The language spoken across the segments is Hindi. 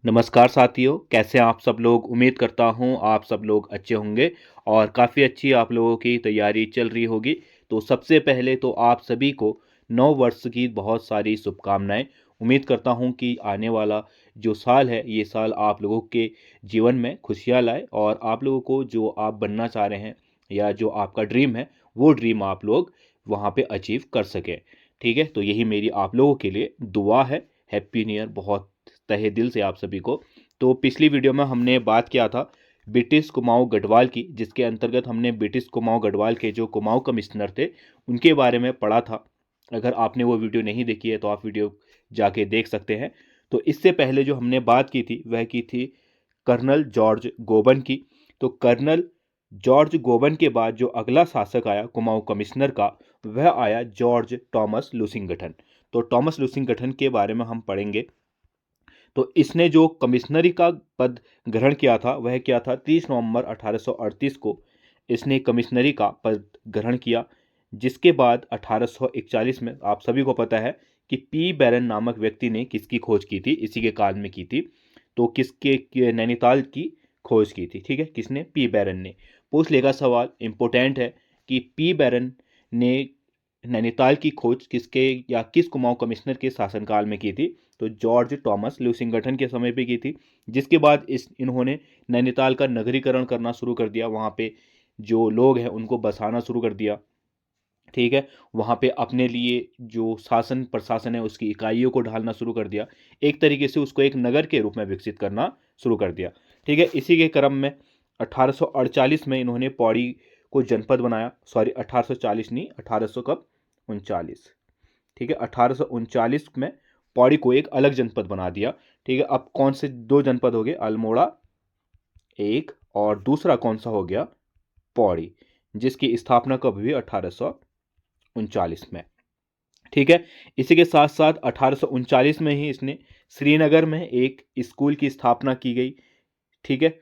नमस्कार साथियों, कैसे हैं आप सब लोग। उम्मीद करता हूँ आप सब लोग अच्छे होंगे और काफ़ी अच्छी आप लोगों की तैयारी चल रही होगी। तो सबसे पहले तो आप सभी को नव वर्ष की बहुत सारी शुभकामनाएं। उम्मीद करता हूँ कि आने वाला जो साल है ये साल आप लोगों के जीवन में खुशियाँ लाए और आप लोगों को जो आप बनना चाह रहे हैं या जो आपका ड्रीम है वो ड्रीम आप लोग वहाँ पे अचीव कर सकें। ठीक है, तो यही मेरी आप लोगों के लिए दुआ है। हैप्पी न्यू ईयर बहुत तहे दिल से आप सभी को। तो पिछली वीडियो में हमने बात किया था ब्रिटिश कुमाऊं गढ़वाल की, जिसके अंतर्गत हमने ब्रिटिश कुमाऊं गढ़वाल के जो कुमाऊं कमिश्नर थे उनके बारे में पढ़ा था। अगर आपने वो वीडियो नहीं देखी है तो आप वीडियो जाके देख सकते हैं। तो इससे पहले जो हमने बात की थी वह की थी कर्नल जॉर्ज गोबन की। तो कर्नल जॉर्ज गोबन के बाद जो अगला शासक आया कुमाऊं कमिश्नर का, वह आया जॉर्ज टॉमस लुसिंगटन। तो टॉमस लुसिंगटन के बारे में हम पढ़ेंगे। तो इसने जो कमिश्नरी का पद ग्रहण किया था वह क्या था, 30 नवंबर 1838 को इसने कमिश्नरी का पद ग्रहण किया। जिसके बाद 1841 में आप सभी को पता है कि पी बैरन नामक व्यक्ति ने किसकी खोज की थी, इसी के काल में की थी। तो किसके नैनीताल की खोज की थी। ठीक है, किसने, पी बैरन ने। पूछ लेगा सवाल, इंपॉर्टेंट है कि पी बैरन ने नैनीताल की खोज किसके या किस कुमाऊं कमिश्नर के शासनकाल में की थी। तो जॉर्ज टॉमस लुसिंगटन के समय पे की थी। जिसके बाद इन्होंने नैनीताल का नगरीकरण करना शुरू कर दिया, वहाँ पे जो लोग हैं उनको बसाना शुरू कर दिया। ठीक है, वहाँ पे अपने लिए जो शासन प्रशासन है उसकी इकाइयों को ढालना शुरू कर दिया। एक तरीके से उसको एक नगर के रूप में विकसित करना शुरू कर दिया। ठीक है, इसी के क्रम में 1848 में इन्होंने पौड़ी को जनपद बनाया। सॉरी, 1840 नहीं, 1800 कब, 39। ठीक है, 1839 में पौड़ी को एक अलग जनपद बना दिया। ठीक है, अब कौन से दो जनपद हो गए, अल्मोड़ा एक और दूसरा कौन सा हो गया, पौड़ी, जिसकी स्थापना कब हुई, 1839 में। ठीक है, इसी के साथ साथ 1839 में ही इसने श्रीनगर में एक स्कूल की स्थापना की गई। ठीक है,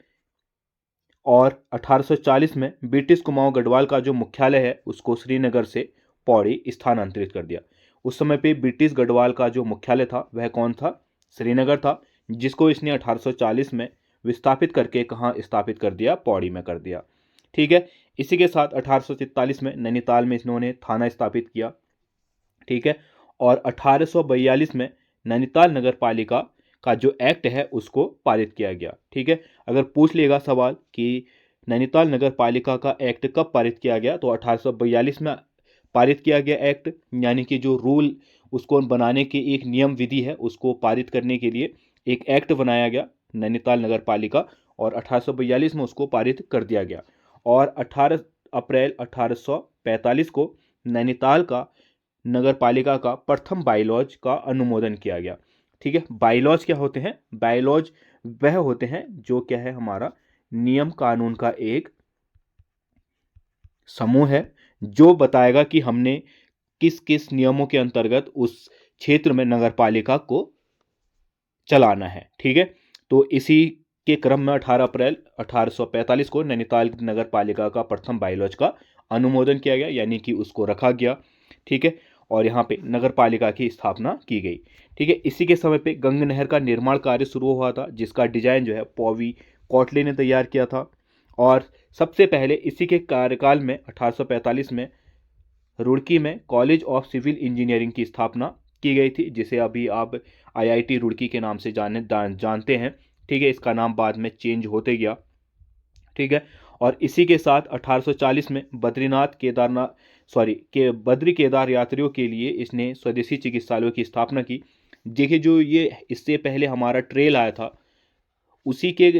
और 1840 में ब्रिटिश कुमाऊं गढ़वाल का जो मुख्यालय है उसको श्रीनगर से पौड़ी स्थानांतरित कर दिया। उस समय पे ब्रिटिश गढ़वाल का जो मुख्यालय था वह कौन था, श्रीनगर था, जिसको इसने 1840 में विस्थापित करके कहाँ स्थापित कर दिया, पौड़ी में कर दिया। ठीक है, इसी के साथ 1843 में नैनीताल में इन्होंने थाना स्थापित किया। ठीक है, और 1842 में नैनीताल नगर पालिका का जो एक्ट है उसको पारित किया गया। ठीक है, अगर पूछ लेगा सवाल कि नैनीताल नगर पालिका का एक्ट कब पारित किया गया, तो 1842 में पारित किया गया एक्ट, यानी कि जो रूल उसको बनाने की एक नियम विधि है उसको पारित करने के लिए एक एक्ट बनाया गया नैनीताल नगर पालिका, और 1842 में उसको पारित कर दिया गया। और 18 अप्रैल 1845 को नैनीताल का नगर पालिका का प्रथम बाइलॉज का अनुमोदन किया गया। ठीक है, बाइलॉज क्या होते हैं, बाइलॉज वह होते हैं जो क्या है, हमारा नियम कानून का एक समूह है जो बताएगा कि हमने किस किस नियमों के अंतर्गत उस क्षेत्र में नगर पालिका को चलाना है। ठीक है, तो इसी के क्रम में 18 अप्रैल 1845 को नैनीताल नगर पालिका का प्रथम बाइलॉज का अनुमोदन किया गया, यानी कि उसको रखा गया। ठीक है, और यहाँ पे नगर पालिका की स्थापना की गई। ठीक है, इसी के समय पे गंग नहर का निर्माण कार्य शुरू हुआ था, जिसका डिजाइन जो है पौवी कोटले ने तैयार किया था। और सबसे पहले इसी के कार्यकाल में 1845 में रुड़की में कॉलेज ऑफ सिविल इंजीनियरिंग की स्थापना की गई थी, जिसे अभी आप आईआईटी रुड़की के नाम से जानते हैं। ठीक है, इसका नाम बाद में चेंज होते गया। ठीक है, और इसी के साथ 1840 में बद्रीनाथ केदारनाथ के बद्री केदार यात्रियों के लिए इसने स्वदेशी चिकित्सालयों की स्थापना की। देखिए, जो ये इससे पहले हमारा ट्रेल आया था उसी के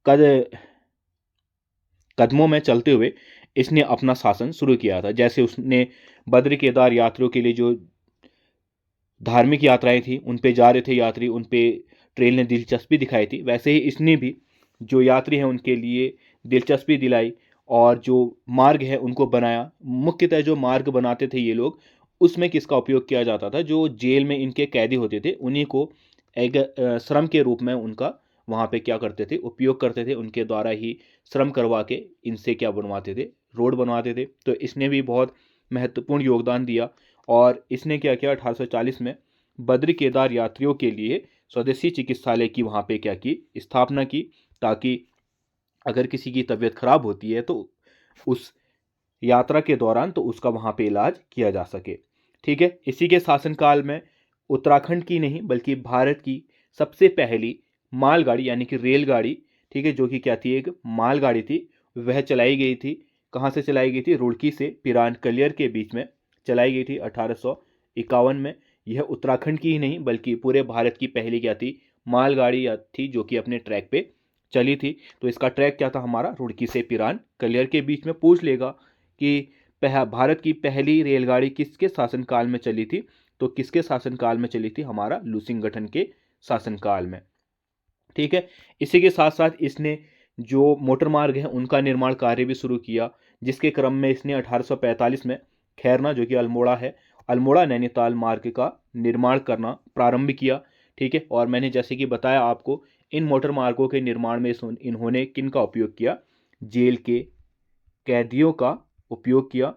कद कदमों में चलते हुए इसने अपना शासन शुरू किया था। जैसे उसने बद्री केदार यात्रियों के लिए जो धार्मिक यात्राएं थी उन पे जा रहे थे यात्री, उन पे ट्रेल ने दिलचस्पी दिखाई थी, वैसे ही इसने भी जो यात्री हैं उनके लिए दिलचस्पी दिलाई और जो मार्ग है उनको बनाया। मुख्यतः जो मार्ग बनाते थे ये लोग, उसमें किसका उपयोग किया जाता था, जो जेल में इनके कैदी होते थे उन्हीं को एक श्रम के रूप में उनका वहाँ पे क्या करते थे, उपयोग करते थे। उनके द्वारा ही श्रम करवा के इनसे क्या बनवाते थे, रोड बनवाते थे। तो इसने भी बहुत महत्वपूर्ण योगदान दिया और इसने क्या किया, 1840 में बद्री केदार यात्रियों के लिए स्वदेशी चिकित्सालय की वहाँ पे क्या की, स्थापना की, ताकि अगर किसी की तबीयत खराब होती है तो उस यात्रा के दौरान तो उसका वहाँ पे इलाज किया जा सके। ठीक है, इसी के शासनकाल में उत्तराखंड की नहीं बल्कि भारत की सबसे पहली मालगाड़ी यानी कि रेलगाड़ी, ठीक है, जो कि क्या थी, एक मालगाड़ी थी, वह चलाई गई थी। कहाँ से चलाई गई थी? रुड़की से पिरान कलियर के बीच में चलाई गई थी 1851 में। यह उत्तराखंड की ही नहीं बल्कि पूरे भारत की पहली क्या थी, मालगाड़ी थी, जो कि अपने ट्रैक पे चली थी। तो इसका ट्रैक क्या था हमारा, रुड़की से पिरान कलियर के बीच में। पूछ लेगा कि भारत की पहली रेलगाड़ी किसके शासनकाल में चली थी, तो किसके शासनकाल में चली थी, हमारा लुसिंगटन के शासनकाल में। ठीक है, इसी के साथ साथ इसने जो मोटर मार्ग है उनका निर्माण कार्य भी शुरू किया, जिसके क्रम में इसने 1845 में खैरना, जो कि अल्मोड़ा है, अल्मोड़ा नैनीताल मार्ग का निर्माण करना प्रारंभ किया। ठीक है, और मैंने जैसे कि बताया आपको, इन मोटर मार्गों के निर्माण में इन्होंने किन का उपयोग किया, जेल के कैदियों का उपयोग किया।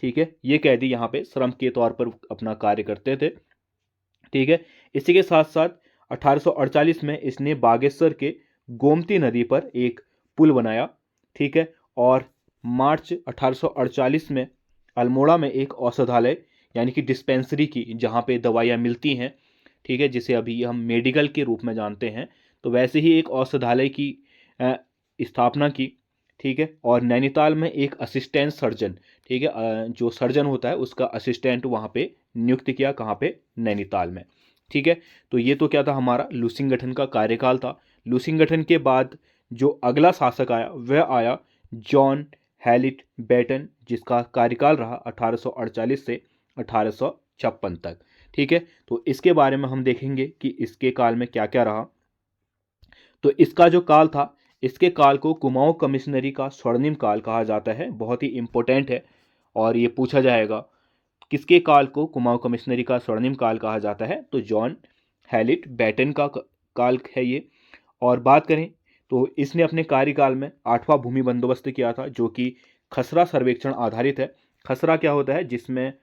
ठीक है, ये कैदी यहाँ पे श्रम के तौर पर अपना कार्य करते थे। ठीक है, इसी के साथ साथ 1848 में इसने बागेश्वर के गोमती नदी पर एक पुल बनाया। ठीक है, और मार्च 1848 में अल्मोड़ा में एक औषधालय यानी कि डिस्पेंसरी की, जहाँ पे दवाइयाँ मिलती हैं, ठीक है, जिसे अभी हम मेडिकल के रूप में जानते हैं, तो वैसे ही एक औषधालय की स्थापना की। ठीक है, और नैनीताल में एक असिस्टेंट सर्जन, ठीक है, जो सर्जन होता है उसका असिस्टेंट वहाँ पे नियुक्त किया, कहाँ पे, नैनीताल में। ठीक है, तो ये तो क्या था, हमारा लुसिंगटन का कार्यकाल था। लुसिंगटन के बाद जो अगला शासक आया वह आया जॉन हैलिट बेटन, जिसका कार्यकाल रहा 1848 से 1856 तक। ठीक है, तो इसके बारे में हम देखेंगे कि इसके काल में क्या क्या रहा। तो इसका जो काल था, इसके काल को कुमाऊं कमिश्नरी का स्वर्णिम काल कहा जाता है। बहुत ही इंपॉर्टेंट है और ये पूछा जाएगा, किसके काल को कुमाऊं कमिश्नरी का स्वर्णिम काल कहा जाता है, तो जॉन हैलिट बैटन का काल है ये। और बात करें तो इसने अपने कार्यकाल में 8वां भूमि बंदोबस्त किया था, जो कि खसरा सर्वेक्षण आधारित है। खसरा क्या होता है, जिसमें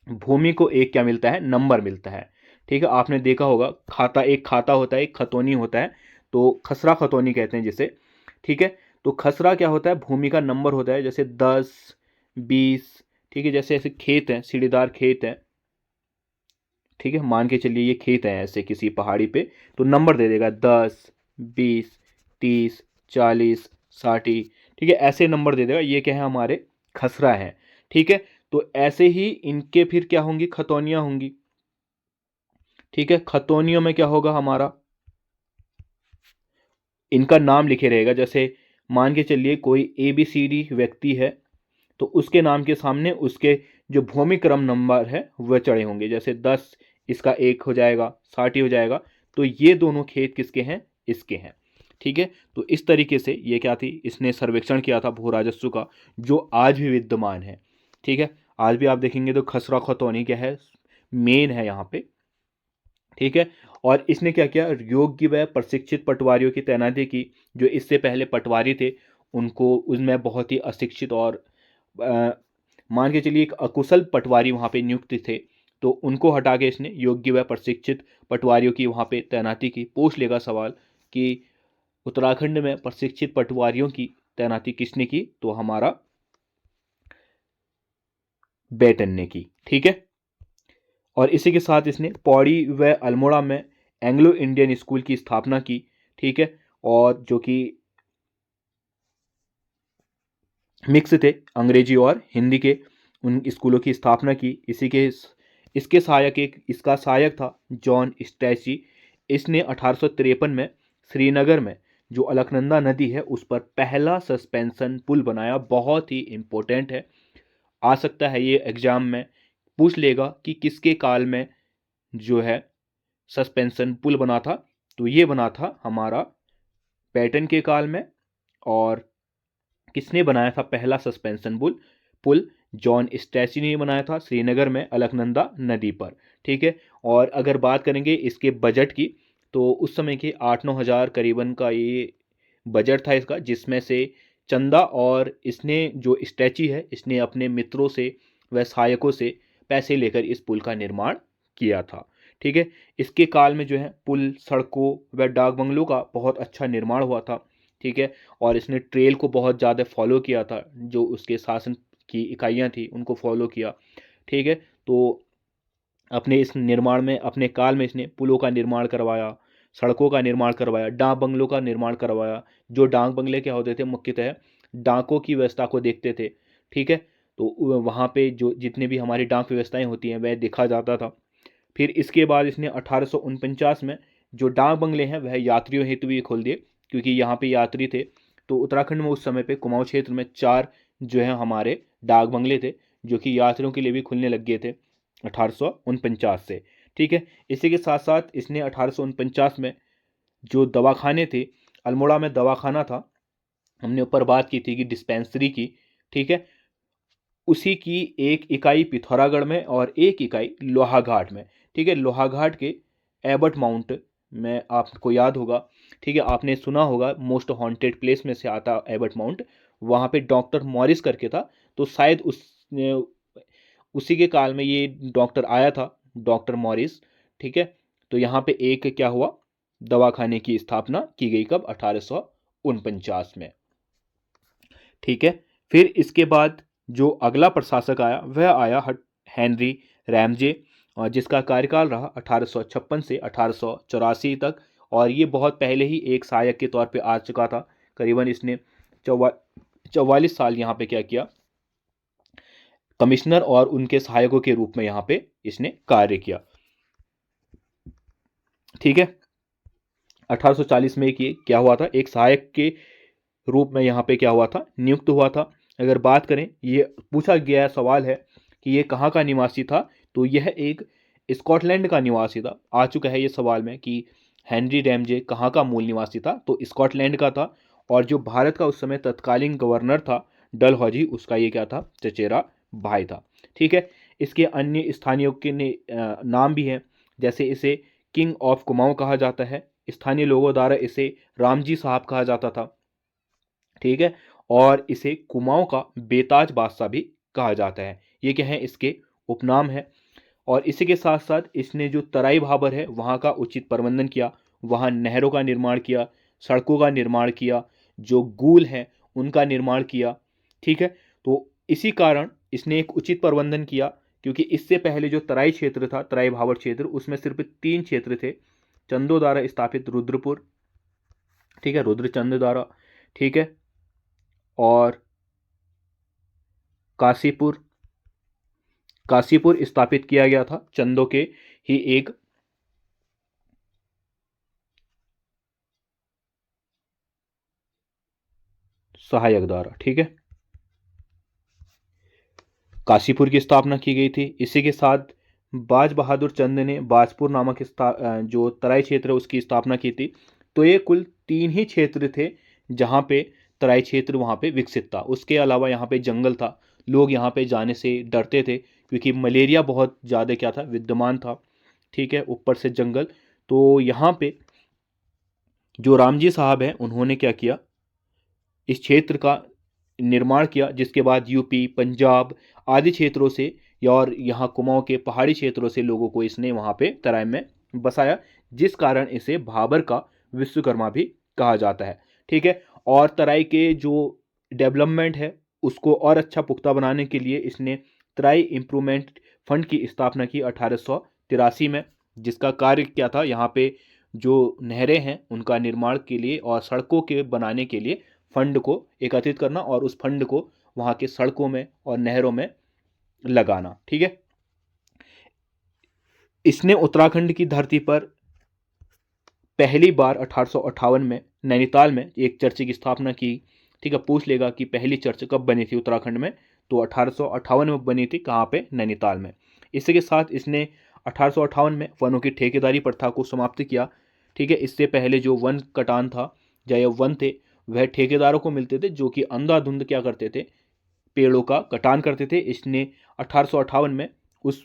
भूमि को एक क्या मिलता है, नंबर मिलता है। ठीक है, आपने देखा होगा, खाता, एक खाता होता है, एक खतौनी होता है, तो खसरा खतौनी कहते हैं जिसे। ठीक है, तो खसरा क्या होता है, भूमि का नंबर होता है, जैसे 10, 20। ठीक है, जैसे ऐसे खेत हैं, सीढ़ीदार खेत हैं, ठीक है, मान के चलिए ये खेत है ऐसे किसी पहाड़ी पे, तो नंबर दे देगा 10, 20, 30, 40, 60। ठीक है, ऐसे नंबर दे देगा, ये क्या है, हमारे खसरा है। ठीक है, तो ऐसे ही इनके फिर क्या होंगी, खतौनियां होंगी। ठीक है, खतौनियों में क्या होगा, हमारा इनका नाम लिखे रहेगा। जैसे मान के चलिए कोई ABCD व्यक्ति है, तो उसके नाम के सामने उसके जो भूमि क्रम नंबर है वह चढ़े होंगे। जैसे 10 इसका 1 हो जाएगा, 60 हो जाएगा, तो ये दोनों खेत किसके हैं, इसके हैं। ठीक है, तो इस तरीके से ये क्या थी, इसने सर्वेक्षण किया था भू राजस्व का, जो आज भी विद्यमान है। ठीक है, आज भी आप देखेंगे तो खसरा खतौनी क्या है, मेन है यहाँ पे। ठीक है, और इसने क्या किया, योग्य व प्रशिक्षित पटवारियों की तैनाती की। जो इससे पहले पटवारी थे उनको, उनमें बहुत ही अशिक्षित और मान के चलिए एक अकुशल पटवारी वहाँ पे नियुक्त थे, तो उनको हटा के इसने योग्य व प्रशिक्षित पटवारियों की वहाँ पे तैनाती की। पूछ लेगा सवाल कि उत्तराखंड में प्रशिक्षित पटवारियों की तैनाती किसने की, तो हमारा बेटन ने की। ठीक है, और इसी के साथ इसने पौड़ी व अल्मोड़ा में एंग्लो इंडियन स्कूल की स्थापना की। ठीक है, और जो कि मिक्स थे, अंग्रेजी और हिंदी के, उन स्कूलों की स्थापना की। इसके सहायक, एक इसका सहायक था जॉन स्टैची। इसने 1853 में श्रीनगर में जो अलकनंदा नदी है उस पर पहला सस्पेंशन पुल बनाया। बहुत ही इंपॉर्टेंट है, आ सकता है ये एग्जाम में पूछ लेगा कि किसके काल में जो है सस्पेंशन पुल बना था, तो ये बना था हमारा पैटन के काल में। और किसने बनाया था पहला सस्पेंशन पुल, जॉन स्टैची ने बनाया था श्रीनगर में अलकनंदा नदी पर। ठीक है, और अगर बात करेंगे इसके बजट की, तो उस समय के 8-9 हज़ार करीबन का ये बजट था इसका, जिसमें से चंदा और इसने जो स्टैची है इसने अपने मित्रों से व सहायकों से पैसे लेकर इस पुल का निर्माण किया था। ठीक है। इसके काल में जो है पुल, सड़कों व डाक बंगलों का बहुत अच्छा निर्माण हुआ था। ठीक है। और इसने ट्रेल को बहुत ज़्यादा फॉलो किया था, जो उसके शासन की इकाइयाँ थी उनको फॉलो किया। ठीक है। तो अपने इस निर्माण में, अपने काल में इसने पुलों का निर्माण करवाया, सड़कों का निर्माण करवाया, डाक बंगलों का निर्माण करवाया। जो डाक बंगले क्या होते थे, मुख्यतः डाकों की व्यवस्था को देखते थे। ठीक है। तो वहाँ पे जो जितने भी हमारी डाक व्यवस्थाएं होती हैं वह देखा जाता था। फिर इसके बाद इसने 1849 में जो डाक बंगले हैं वह यात्रियों हेतु भी खोल दिए, क्योंकि यहाँ पे यात्री थे। तो उत्तराखंड में उस समय पे कुमाऊं क्षेत्र में 4 जो है हमारे डाक बंगले थे, जो कि यात्रियों के लिए भी खुलने लग गए थे 1849 से। ठीक है। इसी के साथ साथ इसने 1849 में जो दवाखाने थे, अल्मोड़ा में दवाखाना था, हमने ऊपर बात की थी कि डिस्पेंसरी की। ठीक है। उसी की एक इकाई पिथौरागढ़ में और एक इकाई लोहाघाट में। ठीक है। लोहाघाट के एबट माउंट में आपको याद होगा, ठीक है, आपने सुना होगा मोस्ट हॉन्टेड प्लेस में से आता एबट माउंट। वहाँ पे डॉक्टर मॉरिस करके था, तो शायद उसी के काल में ये डॉक्टर आया था, डॉक्टर मॉरिस। ठीक है। तो यहाँ पे एक क्या हुआ, दवाखाने की स्थापना की गई, कब, 1849 में। ठीक है। फिर इसके बाद जो अगला प्रशासक आया वह आया हेनरी रैमजे, जिसका कार्यकाल रहा 1856 से 1884 तक। और ये बहुत पहले ही एक सहायक के तौर पे आ चुका था। करीबन इसने 44 साल यहाँ पे क्या किया, कमिश्नर और उनके सहायकों के रूप में यहाँ पे इसने कार्य किया। ठीक है। 1840 में क्या हुआ था, एक सहायक के रूप में यहाँ पे क्या हुआ था, नियुक्त हुआ था। अगर बात करें, ये पूछा गया सवाल है कि ये कहाँ का निवासी था, तो यह एक स्कॉटलैंड का निवासी था। आ चुका है ये सवाल में कि हेनरी रैमजे कहाँ का मूल निवासी था, तो स्कॉटलैंड का था। और जो भारत का उस समय तत्कालीन गवर्नर था डलहौजी, उसका ये क्या था, चचेरा भाई था। ठीक है। इसके अन्य स्थानीयों के नाम भी हैं, जैसे इसे किंग ऑफ कुमाऊं कहा जाता है, स्थानीय लोगों द्वारा इसे रामजी साहब कहा जाता था। ठीक है। और इसे कुमाऊं का बेताज बादशाह भी कहा जाता है। ये क्या है, इसके उपनाम है। और इसी के साथ साथ इसने जो तराई भाबर है वहाँ का उचित प्रबंधन किया, वहाँ नहरों का निर्माण किया, सड़कों का निर्माण किया, जो गूल हैं उनका निर्माण किया। ठीक है। तो इसी कारण इसने एक उचित प्रबंधन किया, क्योंकि इससे पहले जो तराई क्षेत्र था, तराई भाबर क्षेत्र, उसमें सिर्फ 3 क्षेत्र थे। चंदों द्वारा स्थापित रुद्रपुर, ठीक है, रुद्रचंद द्वारा, ठीक है, और काशीपुर, काशीपुर स्थापित किया गया था चंदों के ही एक सहायक द्वारा। ठीक है। काशीपुर की स्थापना की गई थी। इसी के साथ बाज बहादुर चंद ने बाजपुर नामक जो तराई क्षेत्र है उसकी स्थापना की थी। तो ये कुल 3 ही क्षेत्र थे जहाँ पे तराई क्षेत्र वहाँ पे विकसित था। उसके अलावा यहाँ पे जंगल था, लोग यहाँ पे जाने से डरते थे, क्योंकि मलेरिया बहुत ज़्यादा क्या था, विद्यमान था। ठीक है। ऊपर से जंगल। तो यहाँ पे जो रामजी साहब हैं उन्होंने क्या किया, इस क्षेत्र का निर्माण किया, जिसके बाद यूपी, पंजाब आदि क्षेत्रों से और यहाँ कुमाऊं के पहाड़ी क्षेत्रों से लोगों को इसने वहाँ पे तराई में बसाया, जिस कारण इसे भाबर का विश्वकर्मा भी कहा जाता है। ठीक है। और तराई के जो डेवलपमेंट है उसको और अच्छा पुख्ता बनाने के लिए इसने तराई इम्प्रूवमेंट फंड की स्थापना की 1883 में, जिसका कार्य क्या था, यहाँ पे जो नहरें हैं उनका निर्माण के लिए और सड़कों के बनाने के लिए फंड को एकत्रित करना और उस फंड को वहाँ के सड़कों में और नहरों में लगाना। ठीक है। इसने उत्तराखंड की धरती पर पहली बार 1858 में नैनीताल में एक चर्च की स्थापना की। ठीक है। पूछ लेगा कि पहली चर्च कब बनी थी उत्तराखंड में, तो 1858 में बनी थी। कहाँ पे, नैनीताल में। इसी के साथ इसने 1858 में वनों की ठेकेदारी प्रथा को समाप्त किया। ठीक है। इससे पहले जो वन कटान था, या वन थे, वह ठेकेदारों को मिलते थे, जो कि अंधाधुंध क्या करते थे, पेड़ों का कटान करते थे। इसने 1858 में उस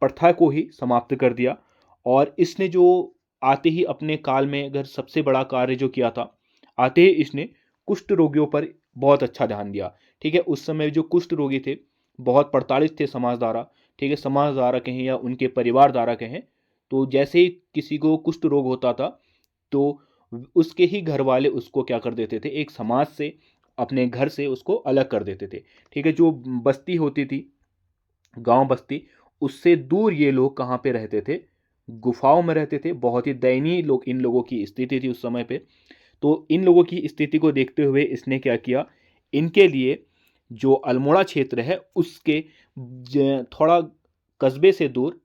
प्रथा को ही समाप्त कर दिया। और इसने जो आते ही अपने काल में अगर सबसे बड़ा कार्य जो किया था, आते ही इसने कुष्ठ रोगियों पर बहुत अच्छा ध्यान दिया। ठीक है। उस समय जो कुष्ठ रोगी थे बहुत प्रताड़ित थे समाज द्वारा। ठीक है। समाज द्वारा कहें या उनके परिवार द्वारा कहें, तो जैसे ही किसी को कुष्ठ रोग होता था तो उसके ही घर वाले उसको क्या कर देते थे, एक समाज से, अपने घर से उसको अलग कर देते थे। ठीक है, जो बस्ती होती थी, गांव बस्ती, उससे दूर ये लोग कहाँ पे रहते थे, गुफाओं में रहते थे। बहुत ही दयनीय लोग इन लोगों की स्थिति थी उस समय पे। तो इन लोगों की स्थिति को देखते हुए इसने क्या किया, इनके लिए जो अल्मोड़ा क्षेत्र है उसके थोड़ा कस्बे से दूर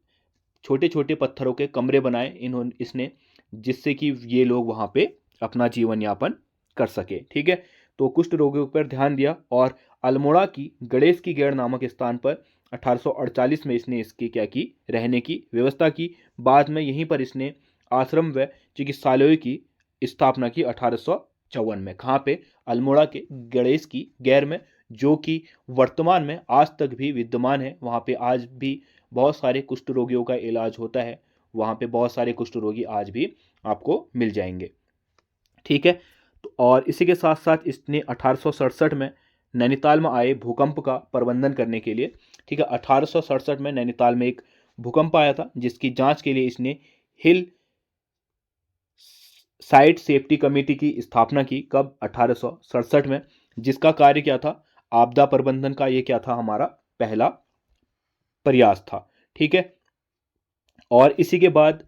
छोटे छोटे पत्थरों के कमरे बनाए इन्होंने, इसने, जिससे कि ये लोग वहाँ पे अपना जीवन यापन कर सके। ठीक है, तो कुष्ठ रोगियों पर ध्यान दिया और अल्मोड़ा की गणेश की गैर नामक स्थान पर 1848 में इसने इसकी क्या की, रहने की व्यवस्था की। बाद में यहीं पर इसने आश्रम व चिकित्सालयों की स्थापना की 1854 में। कहाँ पे, अल्मोड़ा के गणेश की गैर में, जो कि वर्तमान में आज तक भी विद्यमान है। वहाँ पे आज भी बहुत सारे कुष्ठ रोगियों का इलाज होता है, वहाँ पे बहुत सारे कुष्ठ रोगी आज भी आपको मिल जाएंगे। ठीक है, तो और इसी के साथ साथ इसने 1867 में नैनीताल में आए भूकंप का प्रबंधन करने के लिए, ठीक है, 1867 में नैनीताल में एक भूकंप आया था जिसकी जांच के लिए इसने हिल साइट सेफ्टी कमेटी की स्थापना की। कब, 1867 में, जिसका कार्य क्या था, आपदा प्रबंधन का ये क्या था, हमारा पहला प्रयास था। ठीक है, और इसी के बाद,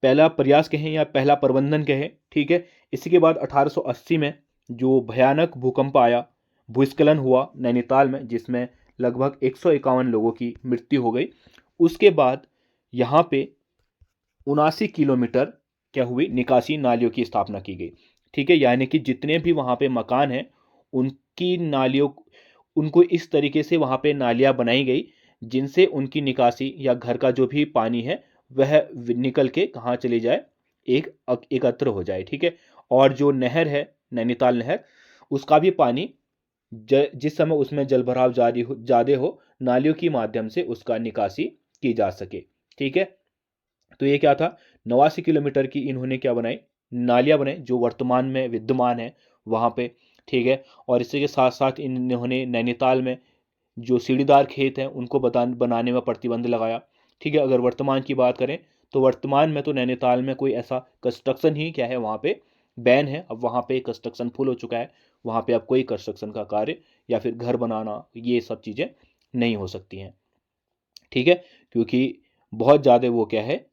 पहला प्रयास कहें या पहला प्रबंधन कहें, ठीक है, इसी के बाद 1880 में जो भयानक भूकंप आया, भूस्खलन हुआ नैनीताल में, जिसमें लगभग 151 लोगों की मृत्यु हो गई। उसके बाद यहाँ पे 79 किलोमीटर क्या हुई, निकासी नालियों की स्थापना की गई। ठीक है, यानी कि जितने भी वहाँ पे मकान हैं उनकी नालियों, उनको इस तरीके से वहाँ पे नालियाँ बनाई गई जिनसे उनकी निकासी या घर का जो भी पानी है वह निकल के कहाँ चले जाए, एक एकत्र हो जाए। ठीक है, और जो नहर है, नैनीताल नहर, उसका भी पानी जिस समय उसमें जलभराव ज़्यादा हो, नालियों के माध्यम से उसका निकासी की जा सके। ठीक है, तो ये क्या था, 89 किलोमीटर की इन्होंने क्या बनाई, नालियाँ बनाई, जो वर्तमान में विद्यमान है वहाँ पे। ठीक है, और इसी के साथ साथ इन्होंने नैनीताल में जो सीढ़ीदार खेत हैं उनको बनाने में प्रतिबंध लगाया। ठीक है, अगर वर्तमान की बात करें तो वर्तमान में तो नैनीताल में कोई ऐसा कंस्ट्रक्शन ही क्या है, वहाँ पे बैन है। अब वहाँ पे कंस्ट्रक्शन फुल हो चुका है, वहाँ पे अब कोई कंस्ट्रक्शन का कार्य या फिर घर बनाना ये सब चीज़ें नहीं हो सकती हैं। ठीक है, क्योंकि बहुत ज़्यादा वो क्या है,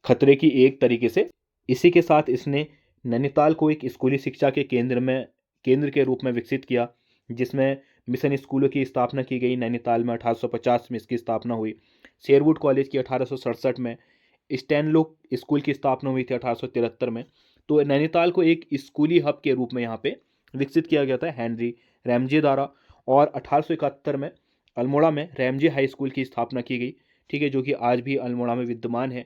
खतरे की एक तरीके से। इसी के साथ इसने नैनीताल को एक स्कूली शिक्षा के केंद्र के रूप में विकसित किया, जिसमें मिशन स्कूलों की स्थापना की गई। नैनीताल में 1850 में इसकी स्थापना हुई। शेरवुड कॉलेज की 1867 में, स्टैनलो स्कूल की स्थापना हुई थी 1873 में। तो नैनीताल को एक स्कूली हब के रूप में यहाँ पे विकसित किया गया था हेनरी रैमजे द्वारा। और 1871 में अल्मोड़ा में रैमजे हाई स्कूल की स्थापना की गई। ठीक है, जो कि आज भी अल्मोड़ा में विद्यमान है,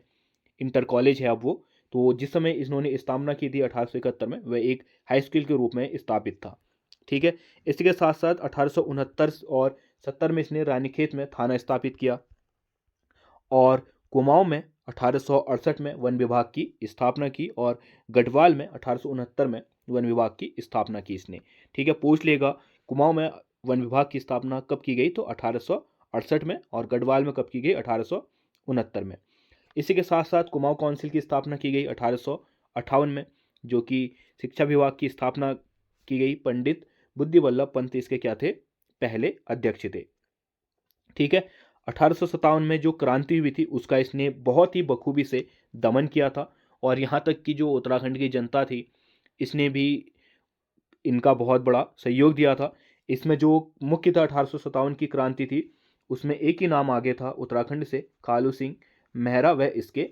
इंटर कॉलेज है अब वो। तो जिस समय इन्होंने स्थापना की थी 1871 में, वह एक हाई स्कूल के रूप में स्थापित था। ठीक है, इसी के साथ साथ 1869 और 70 में इसने रानीखेत में थाना स्थापित किया। और कुमाऊं में 1868 में वन विभाग की स्थापना की और गढ़वाल में 1869 में वन विभाग की स्थापना की इसने। ठीक है, पूछ लेगा कुमाऊं में वन विभाग की स्थापना कब की गई, तो 1868 में, और गढ़वाल में कब की गई, 1869 में। इसी के साथ साथ कुमाऊं काउंसिल की स्थापना की गई 1858 में, जो कि शिक्षा विभाग की स्थापना की गई। पंडित बुद्धि वल्लभ पंत इसके क्या थे, पहले अध्यक्ष थे। ठीक है, 1857 में जो क्रांति हुई थी उसका इसने बहुत ही बखूबी से दमन किया था। और यहाँ तक कि जो उत्तराखंड की जनता थी, इसने भी इनका बहुत बड़ा सहयोग दिया था। इसमें जो मुख्यतः 1857 की क्रांति थी उसमें एक ही नाम आगे था उत्तराखंड से, कालू सिंह मेहरा व इसके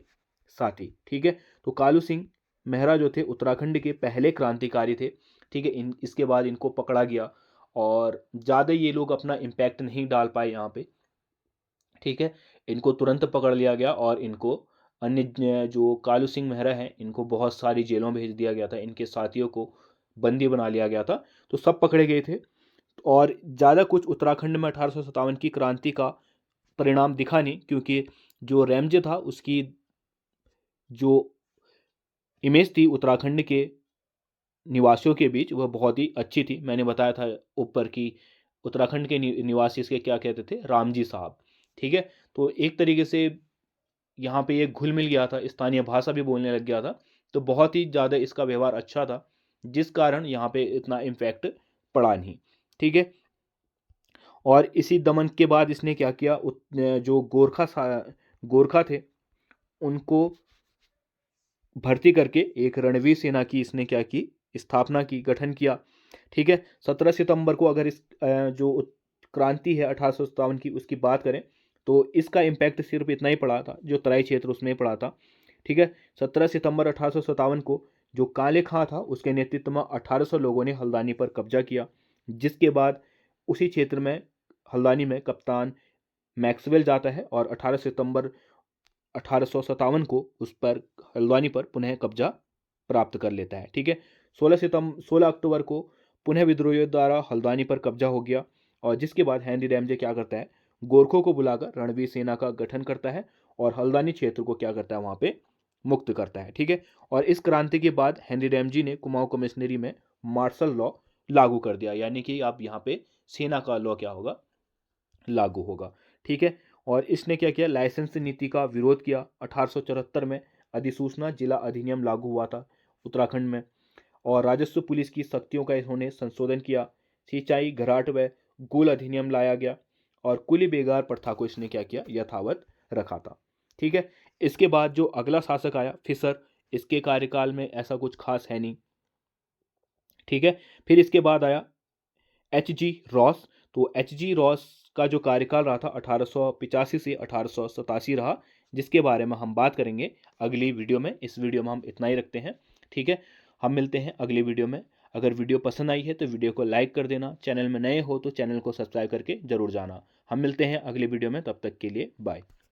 साथी। ठीक है, तो कालू सिंह मेहरा जो थे उत्तराखंड के पहले क्रांतिकारी थे। ठीक है, इसके बाद इनको पकड़ा गया और ज़्यादा ये लोग अपना इम्पैक्ट नहीं डाल पाए यहाँ पे। ठीक है, इनको तुरंत पकड़ लिया गया और इनको अन्य जो कालू सिंह मेहरा हैं इनको बहुत सारी जेलों में भेज दिया गया था, इनके साथियों को बंदी बना लिया गया था। तो सब पकड़े गए थे और ज़्यादा कुछ उत्तराखंड में 1857 की क्रांति का परिणाम दिखा नहीं, क्योंकि जो रैमजे था उसकी जो इमेज थी उत्तराखंड के निवासियों के बीच वह बहुत ही अच्छी थी। मैंने बताया था ऊपर की उत्तराखंड के निवासी इसके क्या कहते थे, रामजी साहब। ठीक है, तो एक तरीके से यहाँ पे ये घुल मिल गया था, स्थानीय भाषा भी बोलने लग गया था, तो बहुत ही ज़्यादा इसका व्यवहार अच्छा था, जिस कारण यहाँ पे इतना इम्पैक्ट पड़ा नहीं। ठीक है। और इसी दमन के बाद इसने क्या किया, जो गोरखा थे उनको भर्ती करके एक रणवीर सेना की इसने क्या की, स्थापना की, गठन किया। ठीक है। 17 सितंबर को अगर इस जो क्रांति है 1857 की उसकी बात करें तो इसका इम्पैक्ट सिर्फ इतना ही पड़ा था जो तराई क्षेत्र उसमें पड़ा था। ठीक है। 17 सितंबर 1857 को जो काले खां था उसके नेतृत्व में 1800 लोगों ने हल्द्वानी पर कब्जा किया, जिसके बाद उसी क्षेत्र में हल्द्वानी में कप्तान मैक्सवेल जाता है और 18 सितंबर 1857 को उस पर, हल्द्वानी पर पुनः कब्जा प्राप्त कर लेता है। ठीक है। 16 अक्टूबर को पुनः विद्रोहियों द्वारा हल्द्वानी पर कब्जा हो गया और जिसके बाद हेनरी रैमजे क्या करता है, गोरखों को बुलाकर रणवीर सेना का गठन करता है और हल्द्वानी क्षेत्र को क्या करता है, वहां पे मुक्त करता है। ठीक है। और इस क्रांति के बाद हेनरी रैमजी ने कुमाऊं कमिश्नरी में मार्शल लॉ लागू कर दिया, यानी कि आप यहाँ पे सेना का लॉ क्या होगा, लागू होगा। ठीक है। और इसने क्या किया, लाइसेंस नीति का विरोध किया। 1874 में अधिसूचना जिला अधिनियम लागू हुआ था उत्तराखंड में, और राजस्व पुलिस की शक्तियों का इन्होंने संशोधन किया। सिंचाई, घराट व गुल अधिनियम लाया गया और कुली बेगार प्रथा को इसने क्या किया, यथावत रखा था। ठीक है। इसके बाद जो अगला शासक आया फिशर, इसके कार्यकाल में ऐसा कुछ खास है नहीं। ठीक है। फिर इसके बाद आया एच.जी. रॉस। तो एच.जी. रॉस का जो कार्यकाल रहा था 1885 से 1887 रहा, जिसके बारे में हम बात करेंगे अगली वीडियो में। इस वीडियो में हम इतना ही रखते हैं। ठीक है। हम मिलते हैं अगली वीडियो में। अगर वीडियो पसंद आई है तो वीडियो को लाइक कर देना, चैनल में नए हो तो चैनल को सब्सक्राइब करके जरूर जाना। हम मिलते हैं अगली वीडियो में, तब तक के लिए बाय।